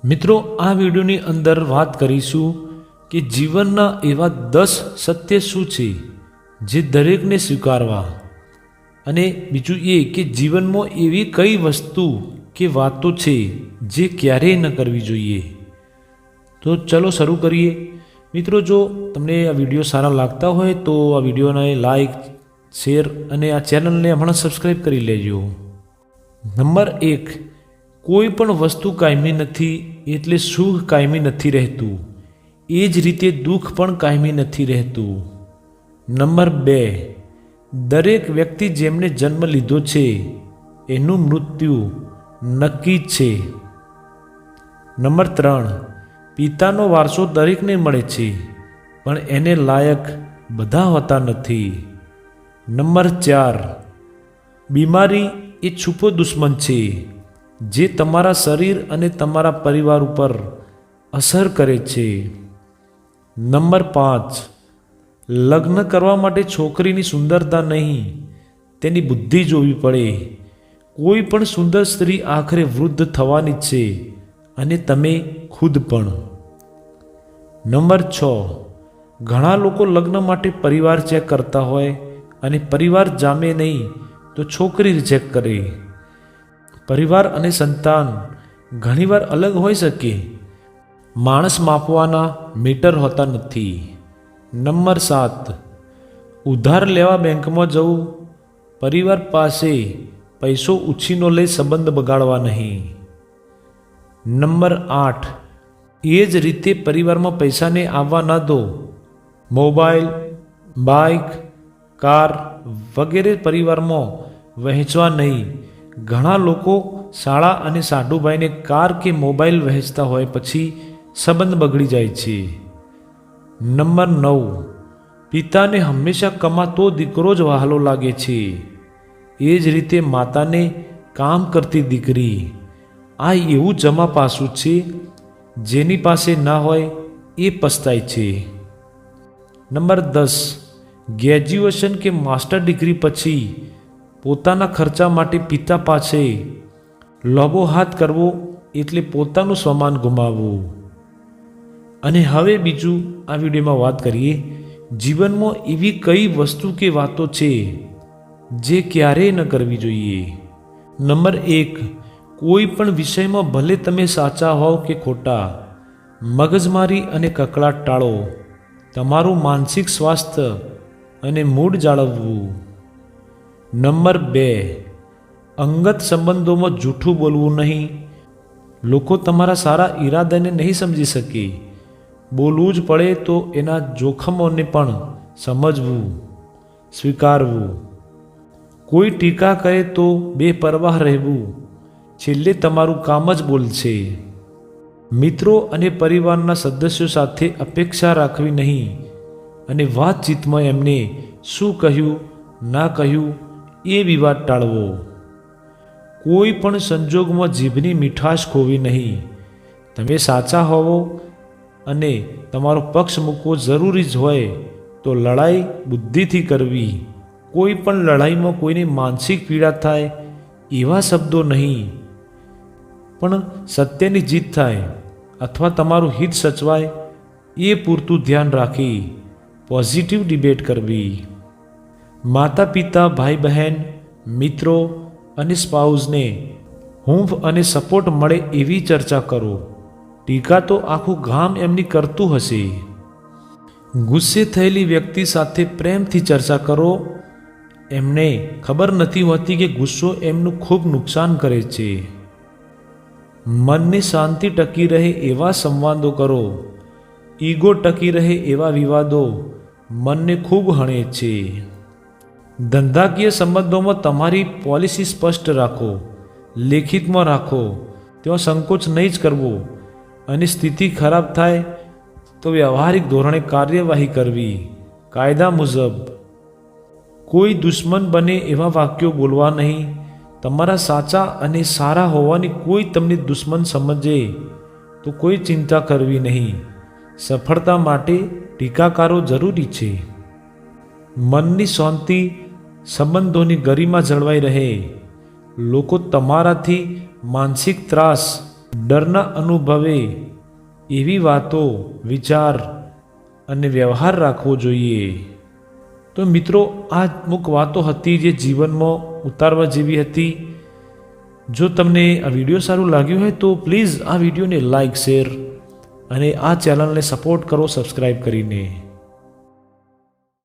મિત્રો, આ વિડીયોની અંદર વાત કરીશું કે જીવનના એવા 10 સત્ય શું છે જે દરેકને સ્વીકારવા, અને બીજું એ કે જીવનમાં એવી કઈ વસ્તુ કે વાતો છે જે ક્યારેય ન કરવી જોઈએ. તો ચલો શરૂ કરીએ. મિત્રો, જો તમને આ વિડીયો સારા લાગતા હોય તો આ વિડીયોને લાઈક, શેર અને આ ચેનલને હમણાં સબસ્ક્રાઈબ કરી લેજો. નંબર 1, કોઈ પણ વસ્તુ કાયમી નથી એટલે સુખ કાયમી નથી રહેતું. એ જ રીતે દુઃખ પણ કાયમી નથી રહેતું. નંબર 2, દરેક વ્યક્તિ જેમને જન્મ લીધો છે એનું મૃત્યુ નક્કી જ છે. નંબર 3, પિતાનો વારસો દરેકને મળે છે પણ એને લાયક બધા હોતા નથી. નંબર 4, બીમારી એ છુપો દુશ્મન છે જે તમારા શરીર અને તમારા પરિવાર ઉપર અસર કરે છે. નંબર 5, લગ્ન કરવા માટે છોકરીની સુંદરતા નહીં, તેની બુદ્ધિ જોવી પડે. કોઈ પણ સુંદર સ્ત્રી આખરે વૃદ્ધ થવાની છે અને તમે ખુદ પણ. નંબર 6, ઘણા લોકો લગ્ન માટે પરિવાર ચેક કરતા હોય અને પરિવાર જામે નહીં તો છોકરી રિજેક્ટ કરે. પરિવાર અને સંતાન ઘણીવાર અલગ હોઈ શકે. માણસ માપવાના મીટર હોતા નથી. નંબર 7, ઉધાર લેવા બેંકમાં જવું, પરિવાર પાસે પૈસો ઉછીનો લઈ સંબંધ બગાડવા નહીં. નંબર 8, એ જ રીતે પરિવારમાં પૈસાને આવવા ન દો. મોબાઈલ, બાઇક, કાર વગેરે પરિવારમાં વહેંચવા નહીં. ઘણા લોકો શાળા અને સાઢુભાઈને કાર કે મોબાઈલ વહેંચતા હોય પછી સંબંધ બગડી જાય છે. નંબર 9, પિતાને હંમેશા કમાતો દીકરો જ વહાલો લાગે છે. એ જ રીતે માતાને કામ કરતી દીકરી. આ એવું જમા પાસું છે જેની પાસે ના હોય એ પસ્તાય છે. નંબર 10, ગ્રેજ્યુએશન કે માસ્ટર ડિગ્રી પછી પોતાના ખર્ચા માટે પિતા પાસે લોભો હાથ કરવો એટલે પોતાનું સ્વમાન ગુમાવવું. અને હવે બીજું આ વિડીયોમાં વાત કરીએ, જીવનમાં એવી કઈ વસ્તુ કે વાતો છે જે ક્યારેય ન કરવી જોઈએ. નંબર 1, કોઈ પણ વિષયમાં ભલે તમે સાચા હોવ કે ખોટા, મગજમારી અને કકળાટ ટાળો. તમારું માનસિક સ્વાસ્થ્ય અને મૂડ જાળવવું. નંબર 2, અંગત સંબંધોમાં જૂઠું બોલવું નહીં. લોકો તમારા સારા ઈરાદાને નહીં સમજી શકે. બોલવું જ પડે તો એના જોખમોને પણ સમજવું, સ્વીકારવું. કોઈ ટીકા કરે તો બેપરવાહ રહેવું. છેલ્લે તમારું કામ જ બોલશે. મિત્રો અને પરિવારના સદસ્યો સાથે અપેક્ષા રાખવી નહીં અને વાતચીતમાં એમને શું કહ્યું ના કહ્યું એ વિવાદ ટાળવો. કોઈ પણ સંજોગમાં જીભની મીઠાશ ખોવી નહીં. તમે સાચા હોવો અને તમારો પક્ષ મૂકવો જરૂરી જ હોય તો લડાઈ બુદ્ધિથી કરવી. કોઈ પણ લડાઈમાં કોઈને માનસિક પીડા થાય એવા શબ્દો નહીં, પણ સત્યની જીત થાય અથવા તમારું હિત સચવાય એ પૂરતું ધ્યાન રાખી પોઝિટિવ ડિબેટ કરવી. માતા પિતા, ભાઈ બહેન, મિત્રો અને સ્પાઉઝને હૂંફ અને સપોર્ટ મળે એવી ચર્ચા કરો. ટીકા તો આખું ગામ એમની કરતું હશે. ગુસ્સે થયેલી વ્યક્તિ સાથે પ્રેમથી ચર્ચા કરો. એમને ખબર નથી હોતી કે ગુસ્સો એમનું ખૂબ નુકસાન કરે છે. મનની શાંતિ ટકી રહે એવા સંવાદો કરો. ઈગો ટકી રહે એવા વિવાદો મનને ખૂબ હણે છે. ધંધાકીય સંબંધોમાં તમારી પોલિસી સ્પષ્ટ રાખો, લેખિતમાં રાખો. ત્યાં સંકોચ નહીં જ કરવો અને સ્થિતિ ખરાબ થાય તો વ્યવહારિક ધોરણે કાર્યવાહી કરવી કાયદા મુજબ. કોઈ દુશ્મન બને એવા વાક્યો બોલવા નહીં. તમારા સાચા અને સારા હોવાની કોઈ તમને દુશ્મન સમજે તો કોઈ ચિંતા કરવી નહીં. સફળતા માટે ટીકાકારો જરૂરી છે. મનની શાંતિ, સંબંધોની ગરિમા જળવાઈ રહે. લોકો તમારાથી માનસિક ત્રાસ ડરના અનુભવે એવી વાતો, વિચાર અને વ્યવહાર રાખવો જોઈએ. તો મિત્રો, આ અમુક વાતો હતી જે જીવનમાં ઉતારવા જેવી હતી. જો તમને આ વિડીયો સારું લાગ્યું હોય તો પ્લીઝ આ વિડીયોને લાઇક, શેર અને આ ચેનલને સપોર્ટ કરો સબસ્ક્રાઈબ કરીને.